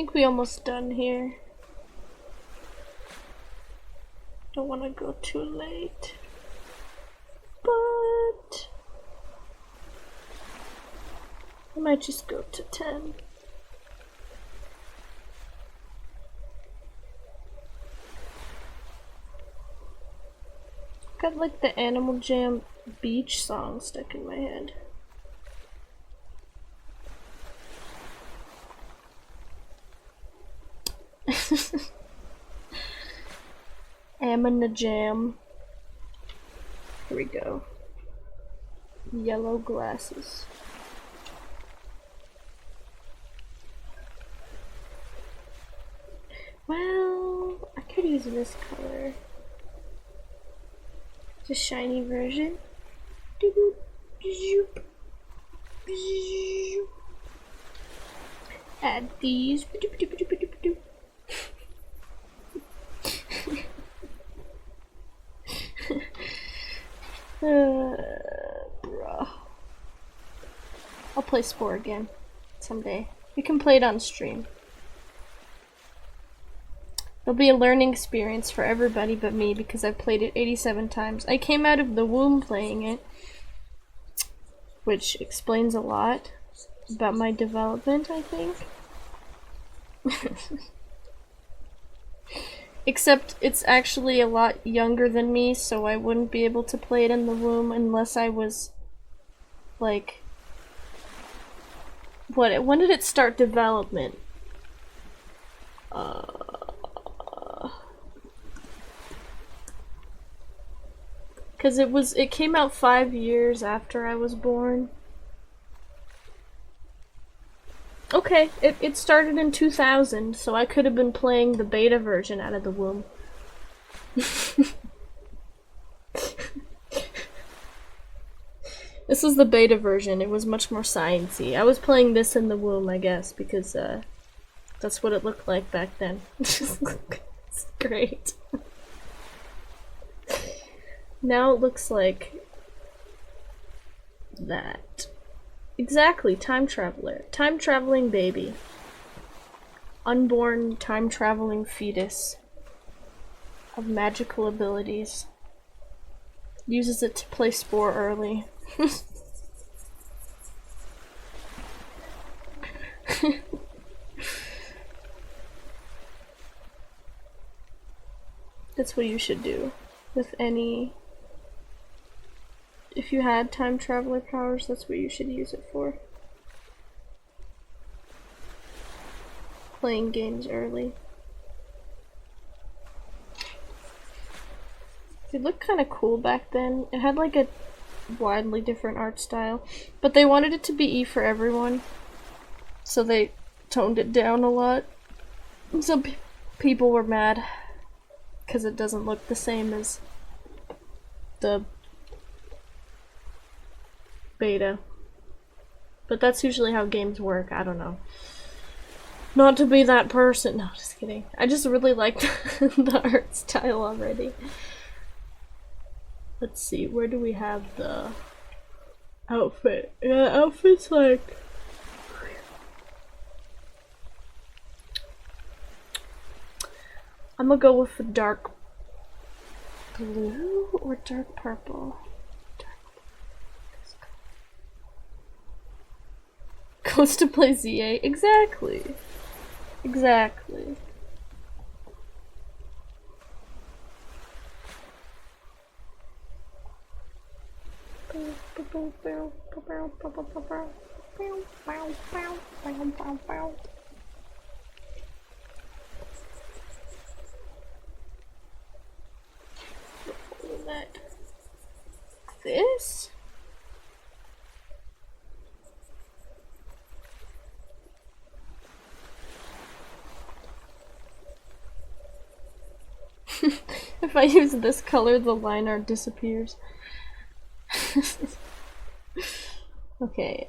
think we almost done here. Don't want to go too late. But I might just go to 10. Got like the Animal Jam beach song stuck in my head. I'm in the jam. Here we go. Yellow glasses. Well, I could use this color. The shiny version. Add these. Bruh. I'll play Spore again someday. We can play it on stream. It'll be a learning experience for everybody but me because I've played it 87 times. I came out of the womb playing it, which explains a lot about my development, I think. Except it's actually a lot younger than me, so I wouldn't be able to play it in the womb unless I was, like... when did it start development? Cause it came out 5 years after I was born. Okay, it started in 2000, so I could have been playing the beta version out of the womb. This is the beta version, it was much more sciencey. I was playing this in the womb, I guess, because that's what it looked like back then. It's great. Now it looks like that. Exactly, time traveler. Time traveling baby. Unborn time traveling fetus of magical abilities. Uses it to play Spore early. That's what you should do with any... If you had time traveler powers, that's what you should use it for. Playing games early. It looked kind of cool back then. It had like a widely different art style, but they wanted it to be E for everyone, so they toned it down a lot. Some people were mad because it doesn't look the same as the beta. But that's usually how games work, I don't know. Not to be that person. No, just kidding. I just really liked the art style already. Let's see, where do we have the outfit? Yeah, outfit's like... I'm gonna go with the dark blue or dark purple. Goes to play ZA. Exactly. Exactly. This? If I use this color, the line art disappears. Okay,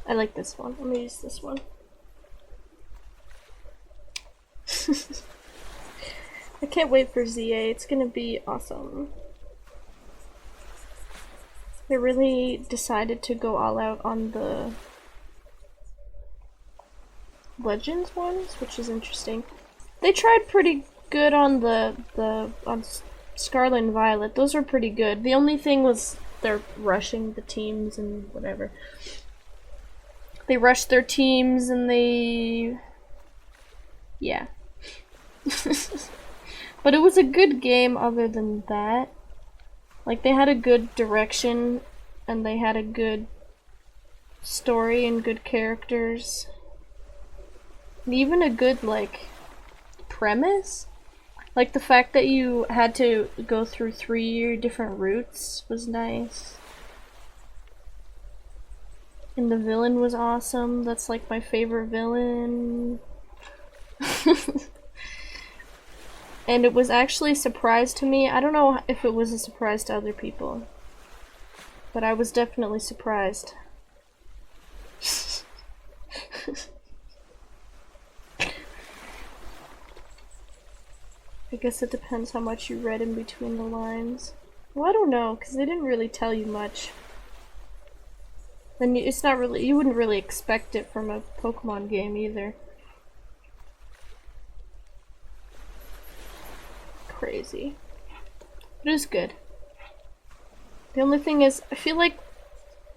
I like this one. I'm gonna use this one. I can't wait for ZA. It's gonna be awesome. They really decided to go all out on the Legends ones, which is interesting. They tried pretty good on on Scarlet and Violet. Those are pretty good. The only thing was they're rushing the teams and whatever. They rushed their teams and they... yeah. But it was a good game other than that. Like, they had a good direction and they had a good story and good characters. And even a good, like, premise. Like, the fact that you had to go through 3 different routes was nice. And the villain was awesome. That's, like, my favorite villain. And it was actually a surprise to me. I don't know if it was a surprise to other people. But I was definitely surprised. I guess it depends how much you read in between the lines. Well, I don't know, because they didn't really tell you much. Then it's not really, you wouldn't really expect it from a Pokemon game either. Crazy. It is good. The only thing is, I feel like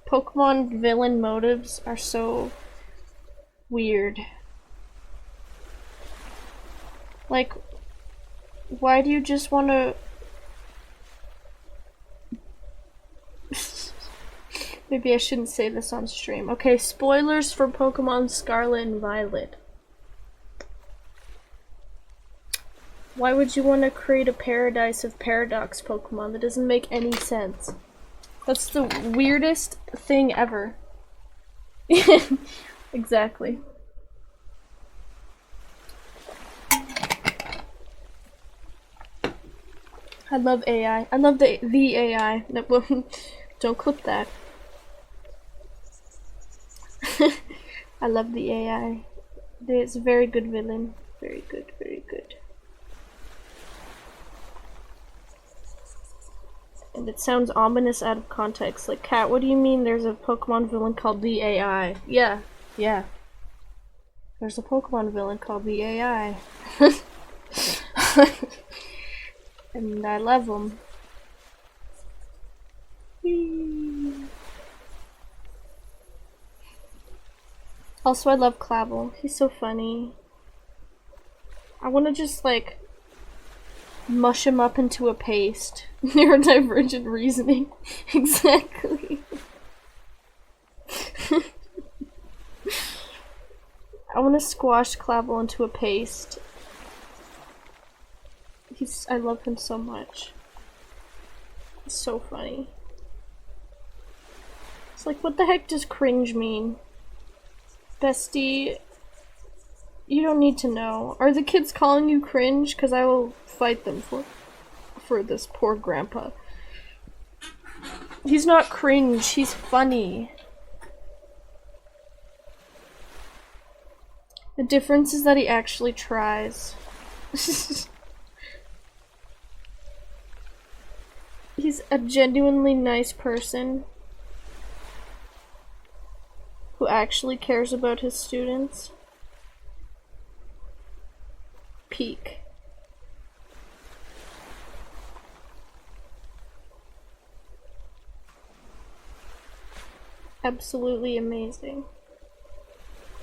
Pokemon villain motives are so weird. Like, why do you just want to... Maybe I shouldn't say this on stream. Okay, spoilers for Pokemon Scarlet and Violet. Why would you want to create a paradise of Paradox Pokemon? That doesn't make any sense. That's the weirdest thing ever. Exactly. I love AI. I love the AI. No, don't clip that. I love the AI. It's a very good villain. Very good, very good. And it sounds ominous out of context. Like, Kat, what do you mean there's a Pokemon villain called the AI? Yeah, yeah. There's a Pokemon villain called the AI. And I love him. Also, I love Clavel. He's so funny. I want to just, like, mush him up into a paste. Neurodivergent reasoning. Exactly. I want to squash Clavel into a paste. I love him so much. He's so funny. It's like, what the heck does cringe mean? Bestie, you don't need to know. Are the kids calling you cringe? Because I will fight them for this poor grandpa. He's not cringe, he's funny. The difference is that he actually tries. He's a genuinely nice person who actually cares about his students. Peak. Absolutely amazing.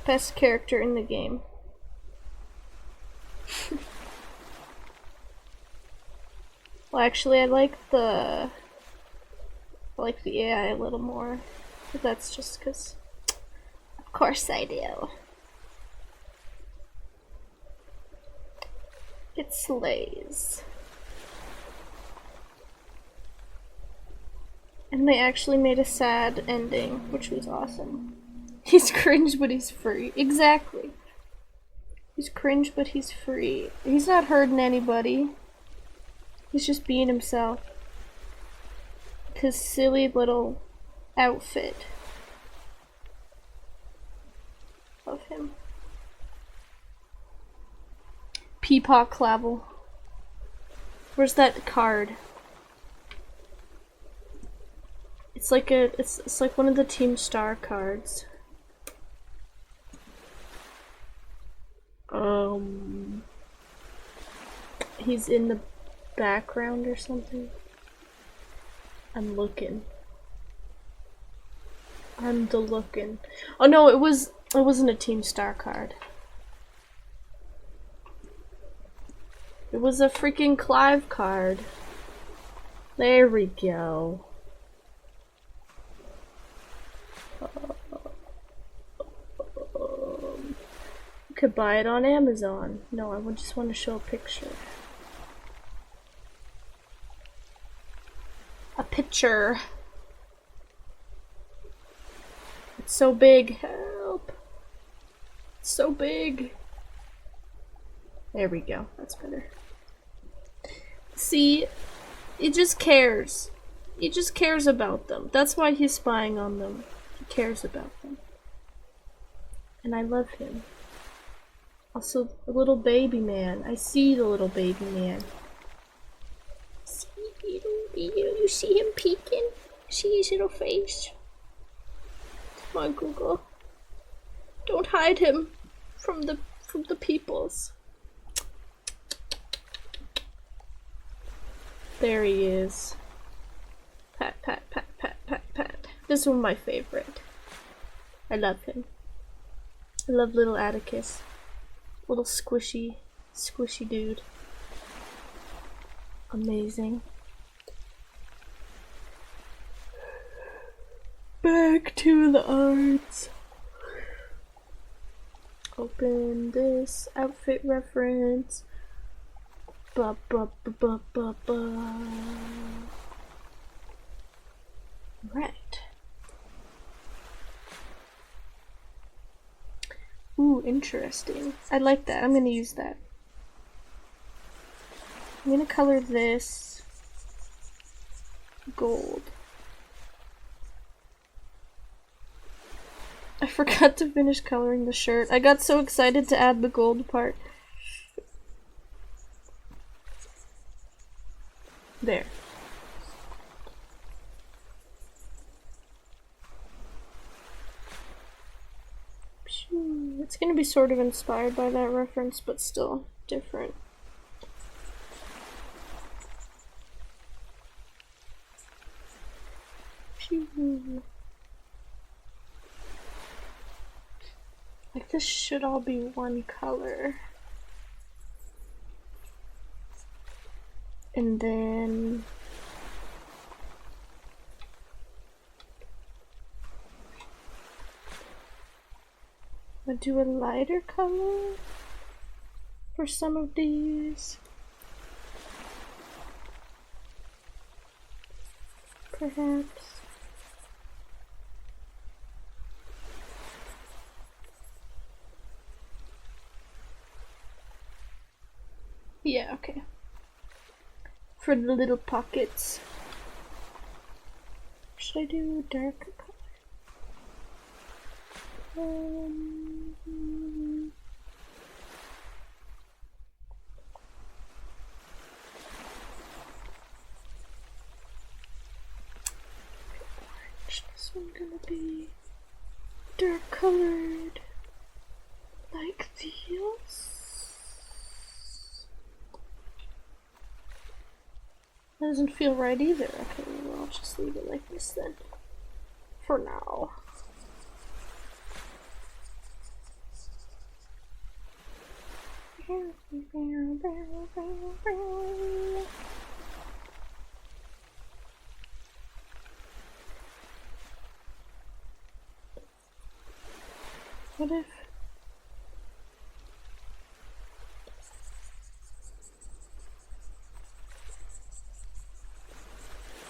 Best character in the game. Well, actually, I like the AI a little more, but that's just because, of course I do. It slays. And they actually made a sad ending, which was awesome. He's cringe, but he's free. Exactly. He's cringe, but he's free. He's not hurting anybody. He's just being himself. His silly little outfit. Love him. Peepaw Clavel. Where's that card? It's like it's like one of the Team Star cards. He's in the background or something. I'm looking. I'm the looking. Oh no, it wasn't a Team Star card. It was a freaking Clive card. There we go. You could buy it on Amazon. No, I just want to show a picture. A picture. It's so big. Help. It's so big. There we go. That's better. See, he just cares. He just cares about them. That's why he's spying on them. He cares about them. And I love him. Also, a little baby man. I see the little baby man. See, you see him peeking? See his little face? Come on, Google. Don't hide him from the peoples. There he is. Pat, pat, pat, pat, pat, pat. This is one of my favorite. I love him. I love little Atticus. Little squishy dude. Amazing. Back to the arts. Open this outfit reference. Ba ba ba ba ba ba. Right. Ooh, interesting. I like that. I'm gonna use that. I'm gonna color this gold. I forgot to finish coloring the shirt. I got so excited to add the gold part. There. It's gonna be sort of inspired by that reference, but still different. Like, this should all be one color. And then I'll do a lighter color for some of these. Perhaps. Yeah, okay. For the little pockets. Should I do a darker color? Orange. This one's gonna be dark colored like these. That doesn't feel right either. Okay, well, I'll just leave it like this then. For now.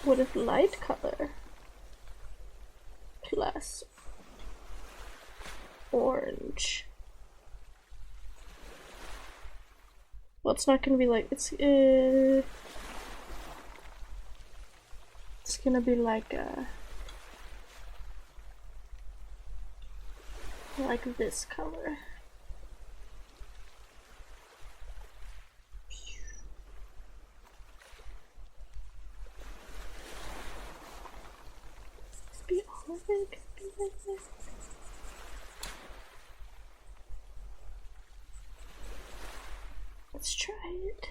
What if light color plus orange? Well, it's not gonna be like it's gonna be like this color. Let's try it.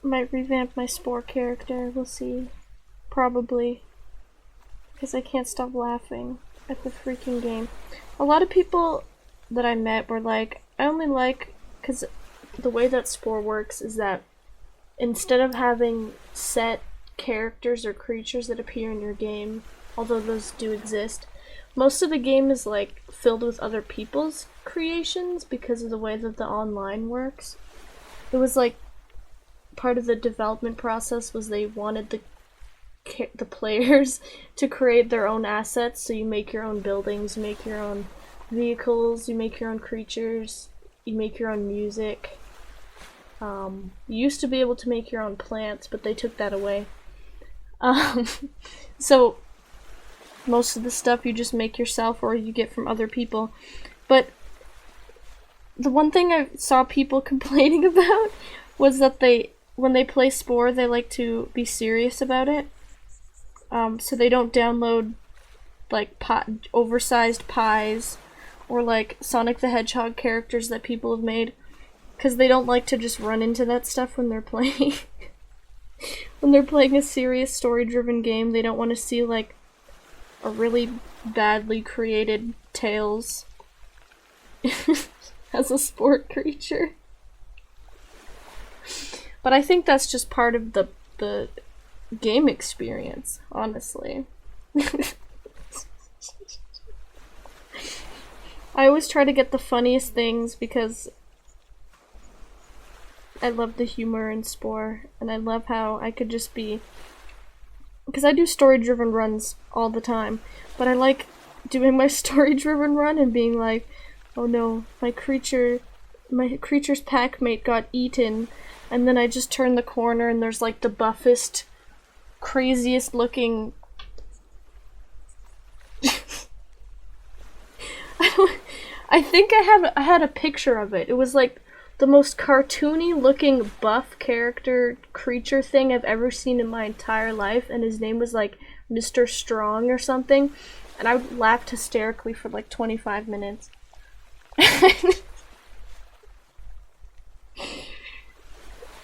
Might revamp my Spore character, we'll see. Probably. Because I can't stop laughing at the freaking game. A lot of people that I met were like, I only like, because the way that Spore works is that instead of having set characters or creatures that appear in your game, although those do exist, most of the game is like filled with other people's creations because of the way that the online works. It was like part of the development process was they wanted the players to create their own assets, so you make your own buildings, you make your own vehicles, you make your own creatures, you make your own music. You used to be able to make your own plants, but they took that away. So most of the stuff you just make yourself or you get from other people. But the one thing I saw people complaining about was that when they play Spore, they like to be serious about it. So they don't download like oversized pies or like Sonic the Hedgehog characters that people have made, because they don't like to just run into that stuff when they're playing. When they're playing a serious story-driven game, they don't want to see like a really badly created Tails as a sport creature. But I think that's just part of the game experience, honestly. I always try to get the funniest things because I love the humor in Spore, and I love how I could just be... Because I do story-driven runs all the time, but I like doing my story-driven run and being like, oh no, my creature's packmate got eaten, and then I just turn the corner and there's like the buffest, craziest looking... I think I had a picture of it. It was like the most cartoony looking buff character creature thing I've ever seen in my entire life, and his name was like Mr. Strong or something, and I laughed hysterically for like 25 minutes.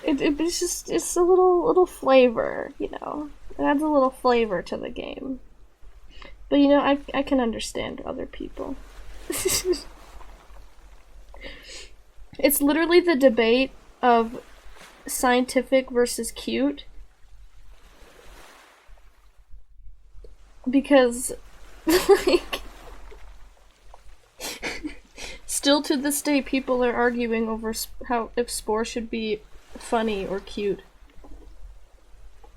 It's a little flavor, you know. It adds a little flavor to the game. But you know, I can understand other people. It's literally the debate of scientific versus cute. Because, like, still to this day, people are arguing over if Spore should be funny or cute.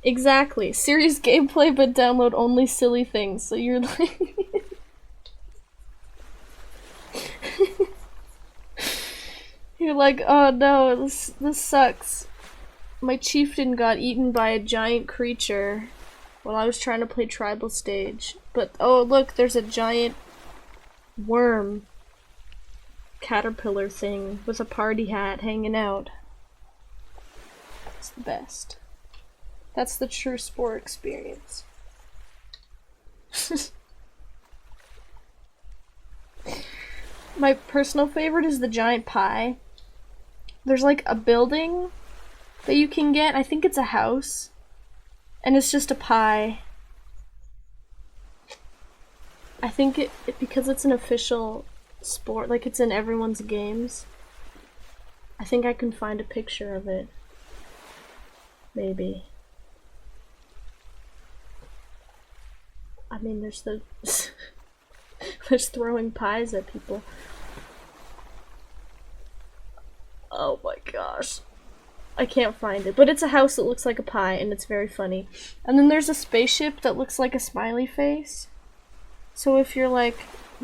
Exactly. Serious gameplay, but download only silly things. So you're like... You're like, oh no, this sucks. My chieftain got eaten by a giant creature while I was trying to play tribal stage. But oh look, there's a giant worm caterpillar thing with a party hat hanging out. It's the best. That's the true Spore experience. My personal favorite is the giant pie. There's like a building that you can get. I think it's a house. And it's just a pie. I think it because it's an official sport, like it's in everyone's games. I think I can find a picture of it. Maybe. I mean, there's there's throwing pies at people. Oh my gosh. I can't find it. But it's a house that looks like a pie, and it's very funny. And then there's a spaceship that looks like a smiley face. So if you're like